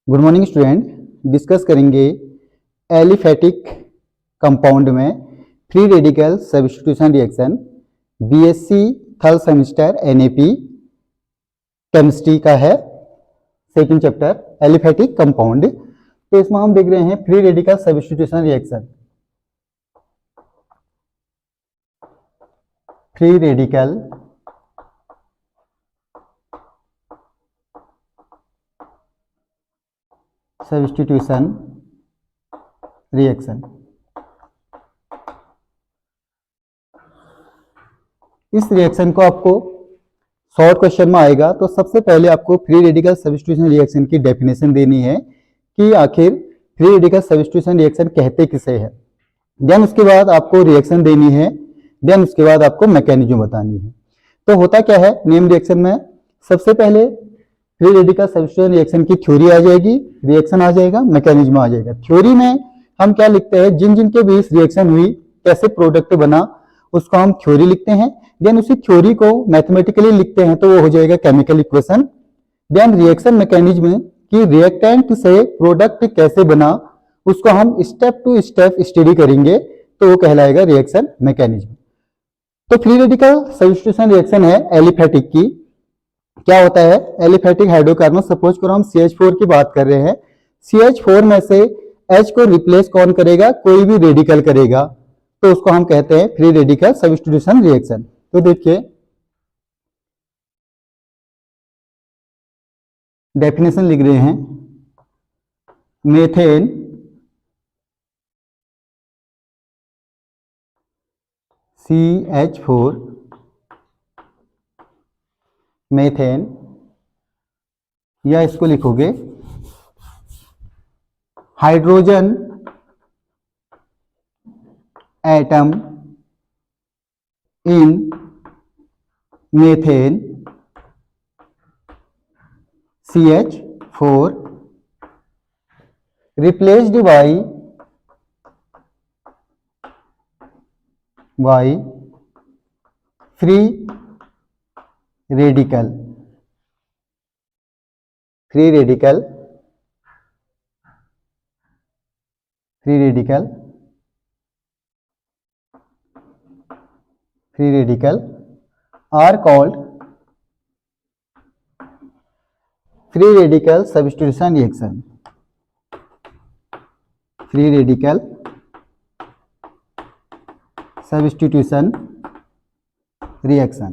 Good morning student. Discuss करेंगे aliphatic compound में free radical substitution reaction BSc third semester NAP chemistry का है second chapter aliphatic compound. तो इसमें हम देख रहे हैं free radical substitution reaction. Free radical substitution reaction. इस रिएक्शन को आपको शॉर्ट क्वेश्चन में आएगा, तो सबसे पहले आपको फ्री रेडिकल सब्स्टिट्यूशन रिएक्शन की डेफिनेशन देनी है कि आखिर फ्री रेडिकल सब्स्टिट्यूशन रिएक्शन कहते किसे है। देन उसके बाद आपको रिएक्शन देनी है, देन उसके बाद आपको मैकेनिज्म बतानी है। तो होता क्या है नेम रिएक्शन में, सबसे पहले फ्री रेडिकल सब्स्टिट्यूशन रिएक्शन की थ्योरी आ जाएगी, रिएक्शन आ जाएगा, मैकेनिज्म आ जाएगा। थ्योरी में हम क्या लिखते हैं, जिन जिन के बीच रिएक्शन हुई, कैसे प्रोडक्ट बना, उसको हम थ्योरी लिखते हैं। देन उसी थ्योरी को मैथमेटिकली लिखते हैं तो वो हो जाएगा chemical equation. Then reaction mechanism कि रिएक्टेंट से प्रोडक्ट कैसे बना, उसको हम स्टेप टू स्टेप स्टडी करेंगे तो वो कहलाएगा रिएक्शन मैकेनिज्म। तो फ्री रेडिकल सब्स्टिट्यूशन रिएक्शन है एलिफेटिक की। क्या होता है एलिफेटिक हाइड्रोकार्बन, सपोज करो हम CH4 की बात कर रहे हैं, CH4 में से H को रिप्लेस कौन करेगा, कोई भी रेडिकल करेगा, तो उसको हम कहते हैं फ्री रेडिकल सब्स्टिट्यूशन रिएक्शन। तो देखिए डेफिनेशन लिख रहे हैं, मेथेन CH4 मेथेन, या इसको लिखोगे hydrogen atom in methane CH4 replaced by free radical free radical free radical free radical are called free radical substitution reaction. Free radical substitution reaction.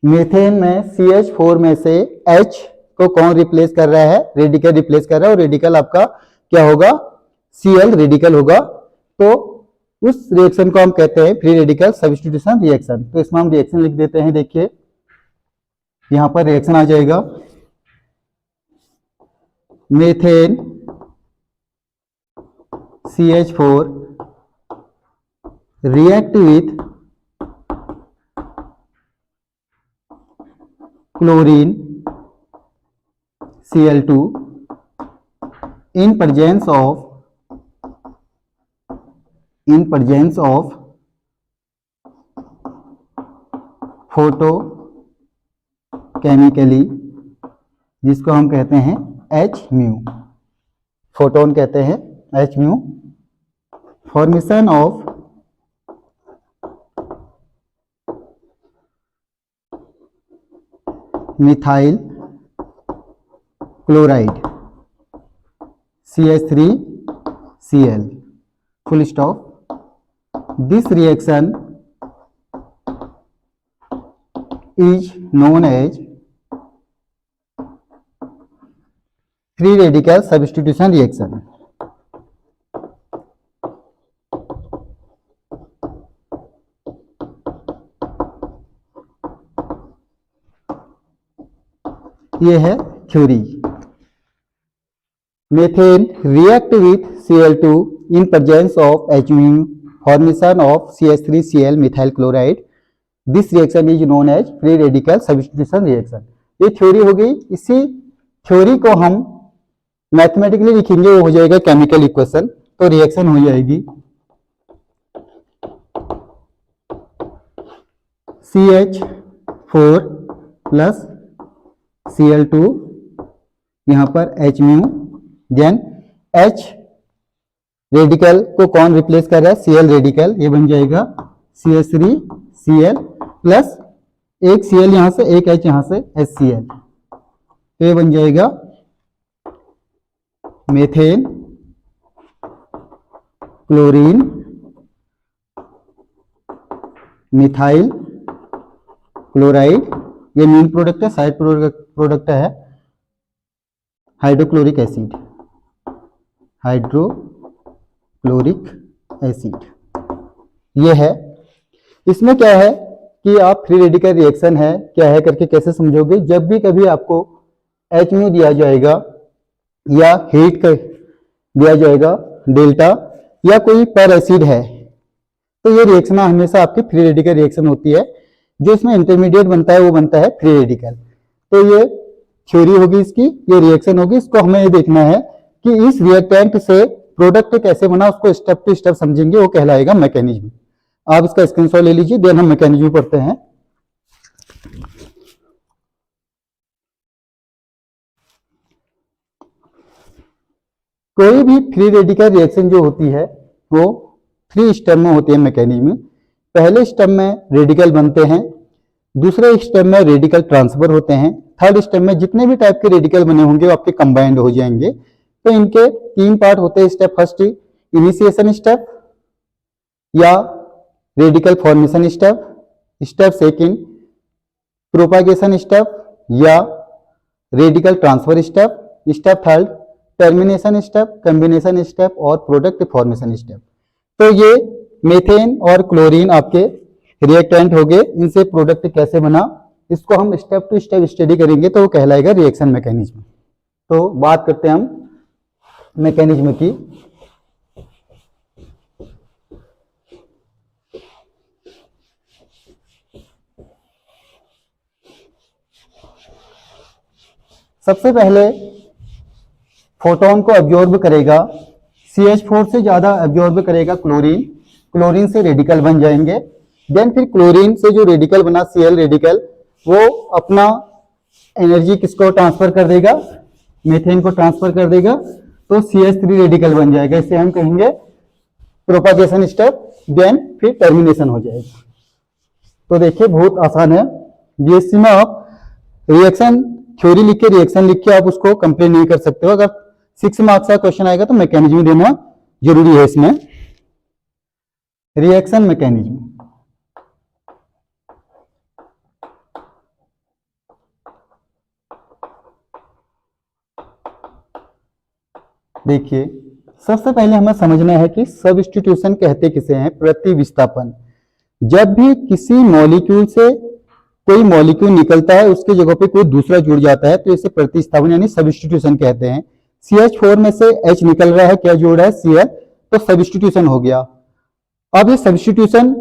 Methane में CH4 में से H को कौन replace कर रहा है, रेडिकल रिप्लेस कर रहा है, और रेडिकल आपका क्या होगा, Cl रेडिकल होगा। तो उस रिएक्शन को हम कहते हैं फ्री रेडिकल सब्स्टिट्यूशन रिएक्शन। तो इसमें हम रिएक्शन लिख देते हैं। देखिए यहां पर रिएक्शन आ जाएगा, methane CH4 react with chlorine Cl2 in presence of photochemically, जिसको हम कहते हैं H म्यू, फोटोन कहते हैं H mu, formation of methyl chloride CH3Cl, full stop. This reaction is known as free radical substitution reaction. ये है theory. Methane react with Cl2 in presence of H formation of CH3Cl methyl chloride. This reaction is known as free radical substitution reaction. ये theory हो गई। इसी theory को हम mathematically लिखेंगे, वो हो जाएगा केमिकल इक्वेशन। तो रिएक्शन हो जाएगी CH4 प्लस Cl2, यहाँ पर H mu, then H radical को कौन रिप्लेस कर रहा है? Cl रेडिकल, ये बन जाएगा CH3 Cl प्लस एक Cl यहाँ से, एक H यहाँ से, HCl, तो ये बन जाएगा मेथेन क्लोरीन मिथाइल क्लोराइड, ये मेन प्रोडक्ट है, साइड प्रोडक्ट है हाइड्रोक्लोरिक एसिड, हाइड्रोक्लोरिक एसिड ये है। इसमें क्या है कि आप फ्री रेडिकल रिएक्शन है क्या है करके कैसे समझोगे? जब भी कभी आपको H म्यू दिया जाएगा या हीट कर दिया जाएगा डेल्टा, या कोई पर एसिड है, तो ये रिएक्शन हमेशा आपकी फ्री रेडिकल रिएक्शन होती है। जो इसमें इंटरमीडिएट बनता है वो बनता है फ्री रेडिकल। तो ये थ्योरी होगी इसकी, ये रिएक्शन होगी। इसको हमें ये देखना है कि इस रिएक्टेंट से प्रोडक्ट कैसे बना, उसको स्टेप टू स्टेप समझेंगे, वो कहलाएगा मैकेनिज्म। आप इसका स्क्रीनशॉट ले लीजिए, देन हम मैकेनिज्म पढ़ते हैं। कोई भी फ्री रेडिकल रिएक्शन जो होती है वो 3 स्टेप में होती है मैकेनिज्म। पहले स्टेप में रेडिकल बनते हैं, दूसरे स्टेप में रेडिकल ट्रांसफर होते हैं, थर्ड स्टेप में जितने भी टाइप के रेडिकल बने होंगे वो आपके कंबाइंड हो जाएंगे। तो इनके 3 पार्ट होते हैं स्टेप। फर्स्ट इनिशिएशन स्टेप या radical formation step, step second propagation step या radical transfer step, step third termination step, combination step और प्रोडक्ट फॉर्मेशन स्टेप। तो ये मेथेन और क्लोरीन आपके रिएक्टेंट हो गए। इनसे प्रोडक्ट कैसे बना इसको हम स्टेप टू स्टेप स्टडी करेंगे, तो वो कहलाएगा रिएक्शन मैकेनिज्म। तो बात करते हैं हम मैकेनिज्म की। सबसे पहले फोटोन को एब्जॉर्ब करेगा, CH4 से ज्यादा एब्जॉर्ब करेगा क्लोरीन, क्लोरीन से रेडिकल बन जाएंगे। देन फिर क्लोरीन से जो रेडिकल बना Cl रेडिकल, वो अपना एनर्जी किसको ट्रांसफर कर देगा? मेथेन को ट्रांसफर कर देगा, तो CH3 रेडिकल बन जाएगा। इसे हम कहेंगे प्रोपागेशन स्टेप। देन फिर टर्मिनेशन हो जाएगा। तो देखिए बहुत आसान है। बीएससी में आप रिएक्शन थ्योरी लिख के रिएक्शन लिख के आप उसको कंप्लीट नहीं कर सकते हो। अगर 6 मार्क्स का क्वेश्चन आएगा तो मैकेनिज्म देना जरूरी है इसमें। रिएक्शन मैकेनिज्म, देखिए सबसे पहले हमें समझना है कि सब्स्टिट्यूशन कहते किसे हैं? प्रतिविस्थापन। जब भी किसी मॉलिक्यूल से कोई मॉलिक्यूल निकलता है, उसकी जगह पे कोई दूसरा जुड़ जाता है, तो इसे प्रतिस्थापन यानी सब्स्टिट्यूशन कहते हैं। CH4 में से H निकल रहा है, क्या जोड़ है? Cl, तो सब्स्टिट्यूशन हो गया। अब ये सब्स्टिट्यूशन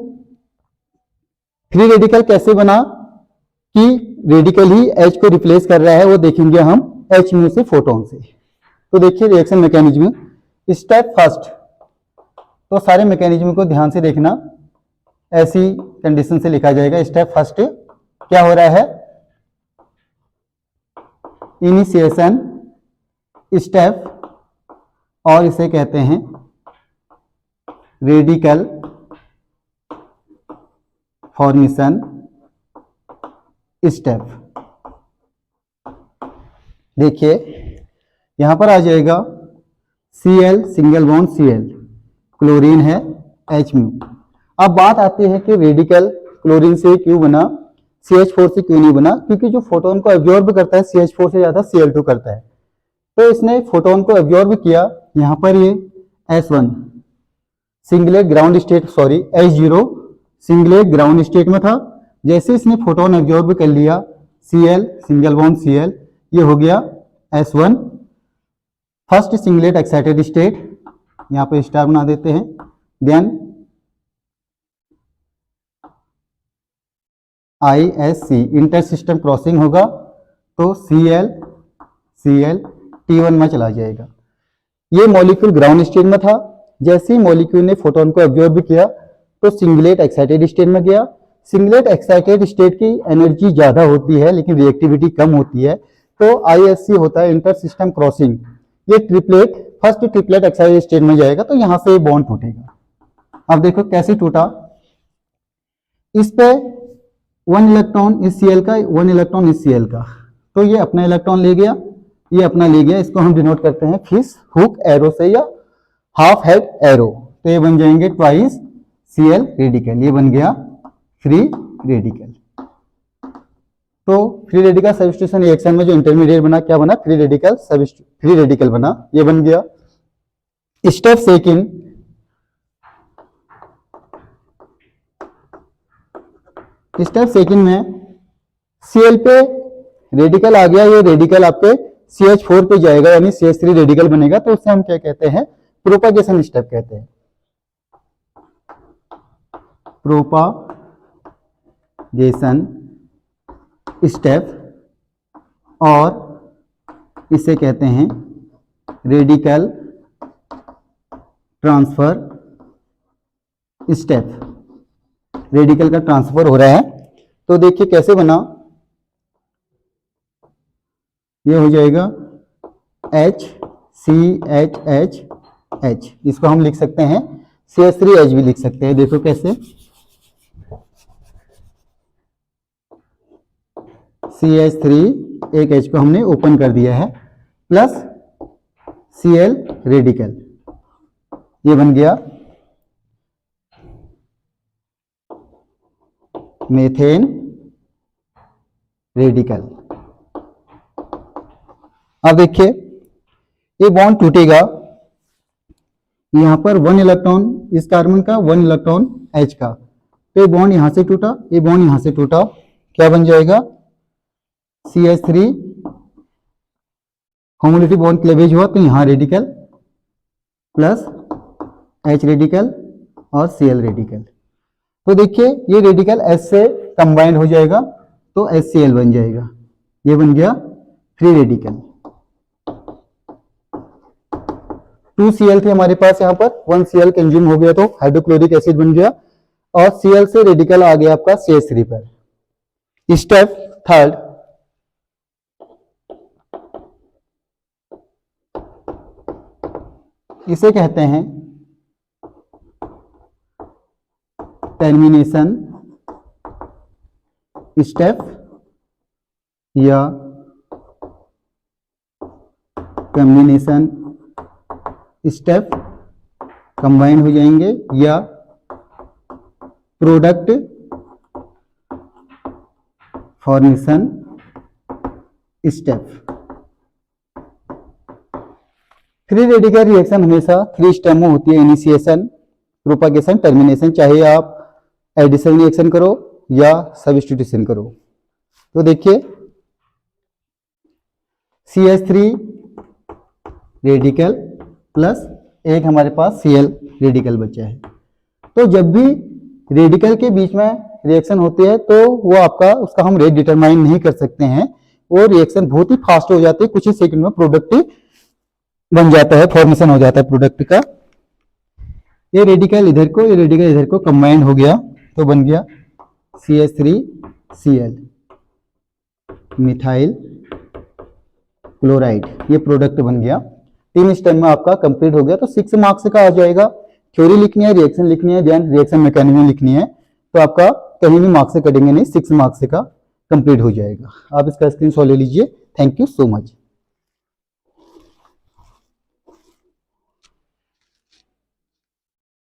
फ्री रेडिकल कैसे बना कि रेडिकल ही H को रिप्लेस कर रहा है, वो देखेंगे हम H म्यू से फोटोन से। तो देखिए रिएक्शन मैकेनिज्म स्टेप फर्स्ट। तो सारे मैकेनिज्म को ध्यान से देखना, ऐसी कंडीशन से लिखा जाएगा। स्टेप फर्स्ट क्या हो रहा है? इनिशिएशन स्टेप, और इसे कहते हैं रेडिकल फॉर्मेशन स्टेप। देखिए यहां पर आ जाएगा Cl single bond Cl, chlorine है H म्यू। अब बात आती है कि रेडिकल क्लोरीन से क्यों बना, CH4 से क्यों नहीं बना? क्योंकि जो फोटोन को एब्जॉर्ब करता है CH4 से ज्यादा Cl2 करता है। तो इसने फोटोन को एब्जॉर्ब किया। यहां पर ये S1 singlet ground state, sorry H0 singlet ground state में था। जैसे इसने फोटोन एब्जॉर्ब कर लिया, Cl सिंगल बॉन्ड Cl, ये हो गया S1 first singlet excited state, यहां पे स्टार बना देते हैं। Then ISC intersystem crossing होगा, तो Cl T1 में चला जाएगा। ये मॉलिक्यूल ग्राउंड स्टेट में था। जैसे ही मॉलिक्यूल ने फोटोन को एब्जॉर्ब किया तो सिंगलेट एक्साइटेड स्टेट में गया। सिंगलेट एक्साइटेड स्टेट की एनर्जी ज्यादा होती है लेकिन रिएक्टिविटी कम होती है, तो ISC होता है इंटर सिस्टम क्रॉसिंग। ये triplet first triplet Exide state में जाएगा तो यहां से बॉन्ड टूटेगा। अब देखो कैसे टूटा, इस पे 1 इलेक्ट्रॉन इस Cl का, 1 इलेक्ट्रॉन इस Cl का, तो ये अपना इलेक्ट्रॉन ले गया, ये अपना ले गया। इसको हम डिनोट करते हैं फिश हुक एरो से या हाफ हेड एरो, तो ये बन जाएंगे ट्वाइस Cl रेडिकल, ये बन गया फ्री रेडिकल। तो फ्री रेडिकल सब्स्टिट्यूशन रिएक्शन में जो इंटरमीडिएट बना, क्या बना, फ्री रेडिकल बना, ये बन गया। स्टेप सेकंड, स्टेप सेकंड में Cl पे रेडिकल आ गया, ये रेडिकल आपके CH4 पे जाएगा यानी CH3 रेडिकल बनेगा, तो उससे हम क्या कहते हैं, प्रोपागेशन स्टेप कहते हैं, प्रोपागेशन स्टेप, और इसे कहते हैं रेडिकल ट्रांसफर स्टेप। रेडिकल का ट्रांसफर हो रहा है, तो देखिए कैसे बना, ये हो जाएगा HCHH, इसको हम लिख सकते हैं CH3H भी लिख सकते हैं। देखो कैसे, CH3 एक H को हमने ओपन कर दिया है, प्लस Cl रेडिकल, ये बन गया मेथेन रेडिकल। अब देखिए ये बॉन्ड टूटेगा, यहां पर 1 इलेक्ट्रॉन इस कार्बन का, 1 इलेक्ट्रॉन H का, तो ये बॉन्ड यहां से टूटा, ये बॉन्ड यहां से टूटा, क्या बन जाएगा, CH3 होमोलिटी बॉन्ड क्लेवेज हुआ, तो यहां रेडिकल प्लस H रेडिकल और Cl रेडिकल। तो देखिए ये रेडिकल H से कंबाइंड हो जाएगा तो HCl बन जाएगा, ये बन गया फ्री रेडिकल। 2 Cl थे हमारे पास, यहाँ पर 1 Cl कंज्यूम हो गया तो हाइड्रोक्लोरिक एसिड बन गया, और Cl से रेडिकल आ गया आपका CH3 पर। स्टेप थर्ड, इसे कहते हैं टर्मिनेशन स्टेप या कम्बिनेशन स्टेप, कंबाइन हो जाएंगे, या product formation step. Free radical reaction हमेशा 3 स्टेप में होती है, इनिशिएशन, प्रोपागेशन, टर्मिनेशन, चाहे आप एडिशन रिएक्शन करो या सब्स्टिट्यूशन करो। तो देखिए CH3 रेडिकल प्लस एक हमारे पास Cl रेडिकल बचा है, तो जब भी रेडिकल के बीच में रिएक्शन होती है तो वो आपका, उसका हम रेट डिटरमाइन नहीं कर सकते हैं, वो रिएक्शन बहुत ही फास्ट हो जाती है, कुछ ही सेकंड में प्रोडक्ट बन जाता है, फॉर्मेशन हो जाता है प्रोडक्ट का। ये रेडिकल इधर को, ये रेडिकल इधर को कंबाइन हो गया तो बन गया CH3Cl मिथाइल क्लोराइड, ये प्रोडक्ट बन गया। 3 स्टेप में आपका कंप्लीट हो गया, तो 6 मार्क्स का आ जाएगा। थ्योरी लिखनी है, रिएक्शन लिखनी है, देन रिएक्शन मैकेनिज्म लिखनी है, तो आपका कहीं भी मार्क्स से कटेंगे नहीं, 6 मार्क्स का कंप्लीट हो जाएगा। आप इसका स्क्रीनशॉट ले लीजिए। Thank you so much.